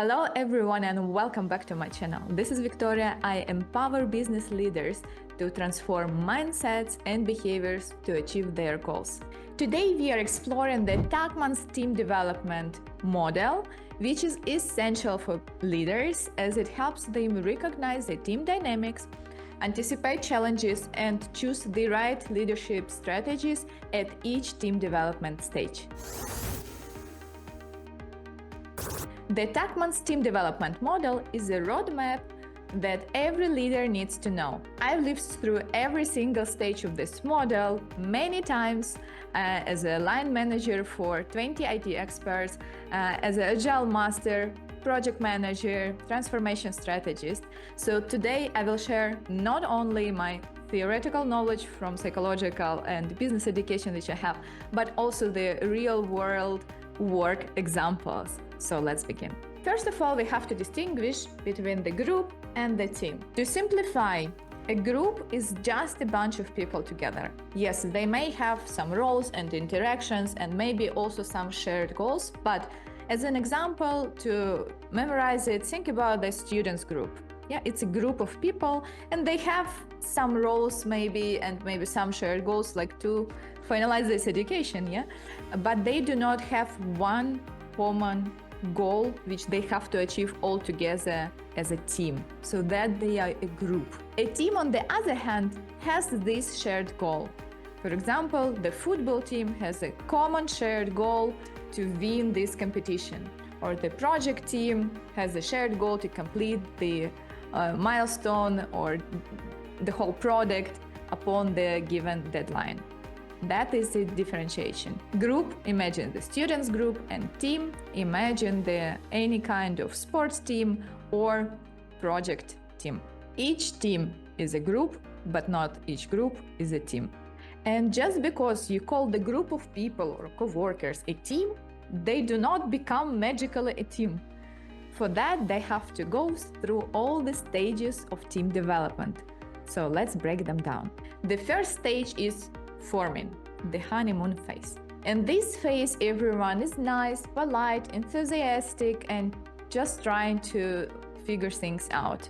Hello everyone and welcome back to my channel. This is Victoria. I empower business leaders to transform mindsets and behaviors to achieve their goals. Today we are exploring the Tuckman Team Development Model, which is essential for leaders as it helps them recognize the team dynamics, anticipate challenges, and choose the right leadership strategies at each team development stage. The Tuckman Team Development Model is a roadmap that every leader needs to know. I've lived through every single stage of this model many times as a line manager for 20 IT experts, as an Agile Master, project manager, transformation strategist. So today I will share not only my theoretical knowledge from psychological and business education which I have, but also the real world work examples. So let's begin. First of all, we have to distinguish between the group and the team. To simplify, a group is just a bunch of people together. Yes, they may have some roles and interactions and maybe also some shared goals, but as an example, to memorize it, think about the students group. Yeah, it's a group of people and they have some roles maybe and maybe some shared goals like to finalize this education, yeah? But they do not have one common goal which they have to achieve all together as a team, so that they are a group. A team, on the other hand, has this shared goal. For example, the football team has a common shared goal to win this competition, or the project team has a shared goal to complete the milestone or the whole product upon the given deadline. That is the differentiation. Group, imagine the students group, and team, imagine any kind of sports team or project team. Each team is a group, but not each group is a team. And just because you call the group of people or co-workers a team, they do not become magically a team. For that, they have to go through all the stages of team development. So let's break them down. The first stage is forming, the honeymoon phase. In this phase, everyone is nice, polite, enthusiastic, and just trying to figure things out.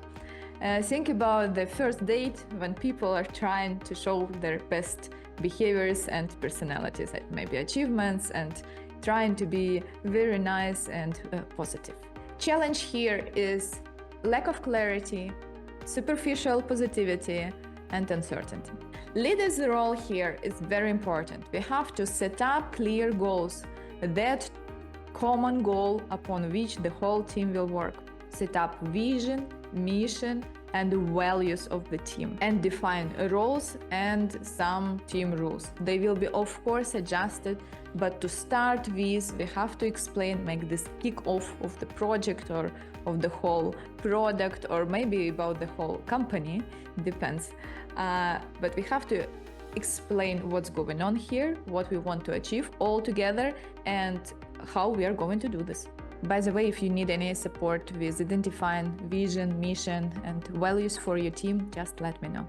Think about the first date when people are trying to show their best behaviors and personalities, maybe achievements, and trying to be very nice and positive. Challenge here is lack of clarity, superficial positivity, and uncertainty. Leader's role here is very important. We have to set up clear goals, that common goal upon which the whole team will work. Set up vision, mission, and values of the team, and define roles and some team rules. They will be, of course, adjusted, but to start with, we have to explain, make this kick-off of the project or of the whole product, or maybe about the whole company, depends. But we have to explain what's going on here, what we want to achieve all together, and how we are going to do this. By the way, if you need any support with identifying vision, mission, and values for your team, just let me know.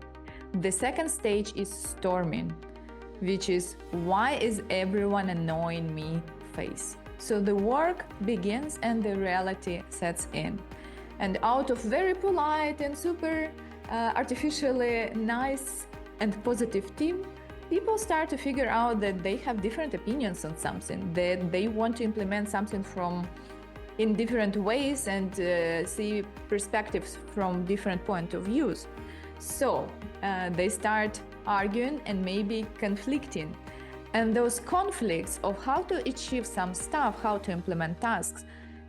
The second stage is storming, which is why is everyone annoying me phase. So the work begins and the reality sets in. And out of very polite and super artificially nice and positive team, people start to figure out that they have different opinions on something, that they want to implement something in different ways and see perspectives from different point of views. So they start arguing and maybe conflicting. And those conflicts of how to achieve some stuff, how to implement tasks,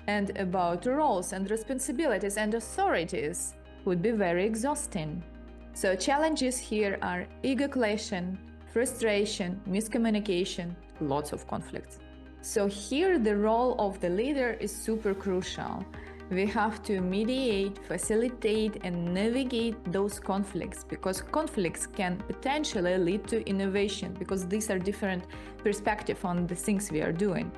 and about roles and responsibilities and authorities would be very exhausting. So challenges here are ego clashing, frustration, miscommunication, lots of conflicts. So here the role of the leader is super crucial. We have to mediate, facilitate, and navigate those conflicts, because conflicts can potentially lead to innovation, because these are different perspectives on the things we are doing.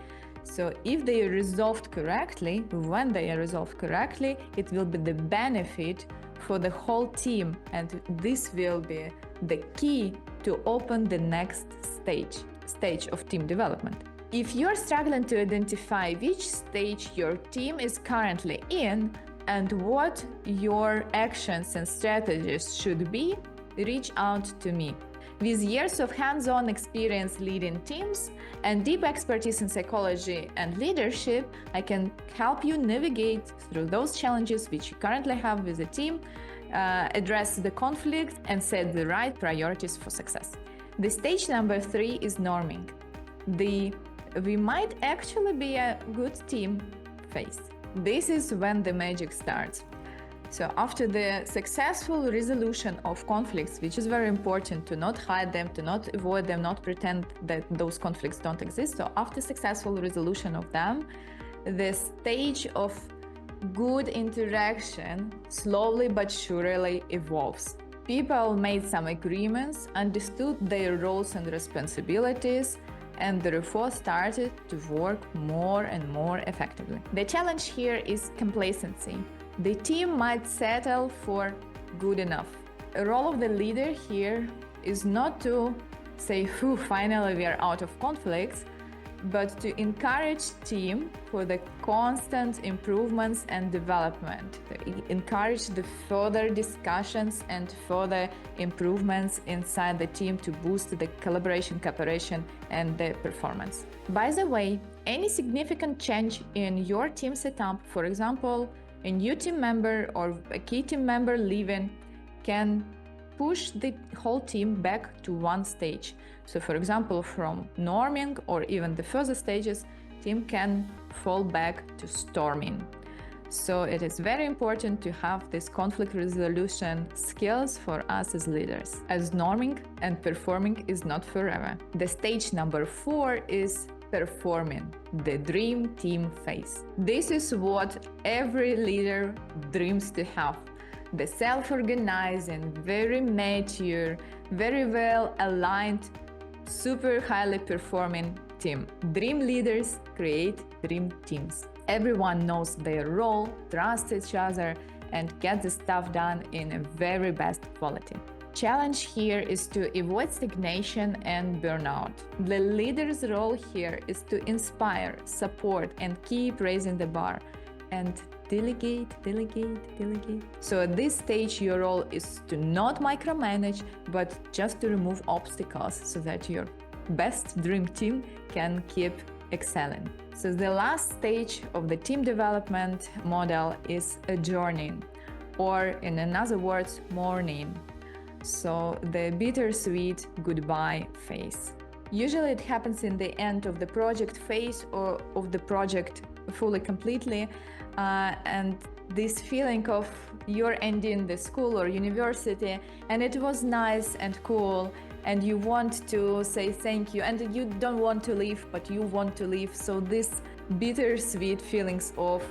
So if they are resolved correctly, when they are resolved correctly, it will be the benefit for the whole team, and this will be the key to open the next stage of team development. If you're struggling to identify which stage your team is currently in and what your actions and strategies should be, reach out to me. With years of hands-on experience leading teams and deep expertise in psychology and leadership, I can help you navigate through those challenges which you currently have with the team, address the conflict, and set the right priorities for success. The stage number 3 is norming. We might actually be a good team phase. This is when the magic starts. So after the successful resolution of conflicts, which is very important to not hide them, to not avoid them, not pretend that those conflicts don't exist. So after successful resolution of them, the stage of good interaction slowly but surely evolves. People made some agreements, understood their roles and responsibilities, and therefore started to work more and more effectively. The challenge here is complacency. The team might settle for good enough. The role of the leader here is not to say, "Phew, finally we are out of conflicts," but to encourage team for the constant improvements and development, to encourage the further discussions and further improvements inside the team to boost the collaboration, cooperation, and the performance. By the way, any significant change in your team setup, for example, a new team member or a key team member leaving, can push the whole team back to one stage. So for example, from norming or even the further stages, team can fall back to storming. So it is very important to have this conflict resolution skills for us as leaders, as norming and performing is not forever. The stage number 4 is performing, the dream team phase. This is what every leader dreams to have. The self-organizing, very mature, very well aligned, super highly performing team. Dream leaders create dream teams. Everyone knows their role, trusts each other, and gets the stuff done in a very best quality. Challenge here is to avoid stagnation and burnout. The leader's role here is to inspire, support, and keep raising the bar. And delegate. So at this stage, your role is to not micromanage, but just to remove obstacles so that your best dream team can keep excelling. So the last stage of the team development model is adjourning, or in other words, mourning. So the bittersweet goodbye phase. Usually it happens in the end of the project phase or of the project fully completely, and this feeling of you're ending the school or university and it was nice and cool and you want to say thank you and you don't want to leave but you want to leave, so this bittersweet feelings of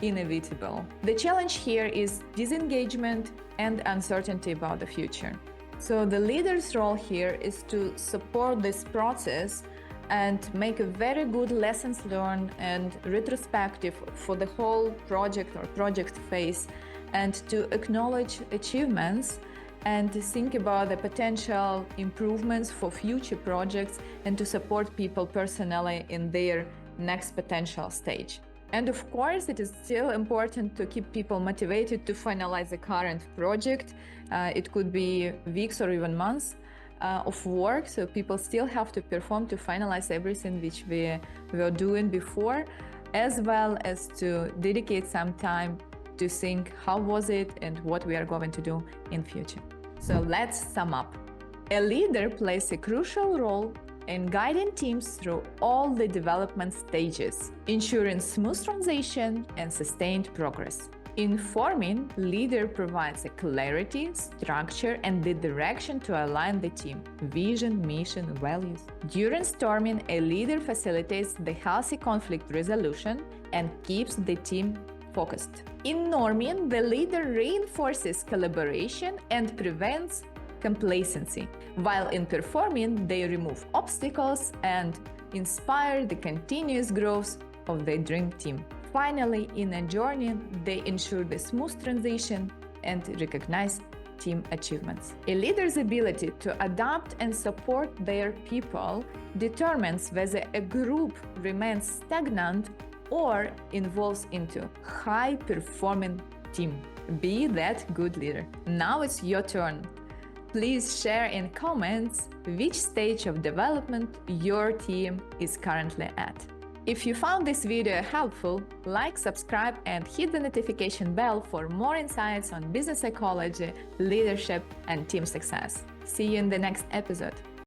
inevitable. The challenge here is disengagement and uncertainty about the future. So the leader's role here is to support this process and make a very good lessons learned and retrospective for the whole project or project phase, and to acknowledge achievements and to think about the potential improvements for future projects and to support people personally in their next potential stage. And of course, it is still important to keep people motivated to finalize the current project. It could be weeks or even months of work, so people still have to perform to finalize everything which we were doing before, as well as to dedicate some time to think how was it and what we are going to do in future. So let's sum up. A leader plays a crucial role in guiding teams through all the development stages, ensuring smooth transition and sustained progress. In forming, leader provides a clarity, structure, and the direction to align the team, vision, mission, values. During storming, a leader facilitates the healthy conflict resolution and keeps the team focused. In norming, the leader reinforces collaboration and prevents complacency, while in performing, they remove obstacles and inspire the continuous growth of the dream team. Finally, in adjourning, they ensure the smooth transition and recognize team achievements. A leader's ability to adapt and support their people determines whether a group remains stagnant or evolves into high-performing team. Be that good leader. Now it's your turn. Please share in comments which stage of development your team is currently at. If you found this video helpful, like, subscribe, and hit the notification bell for more insights on business psychology, leadership, and team success. See you in the next episode.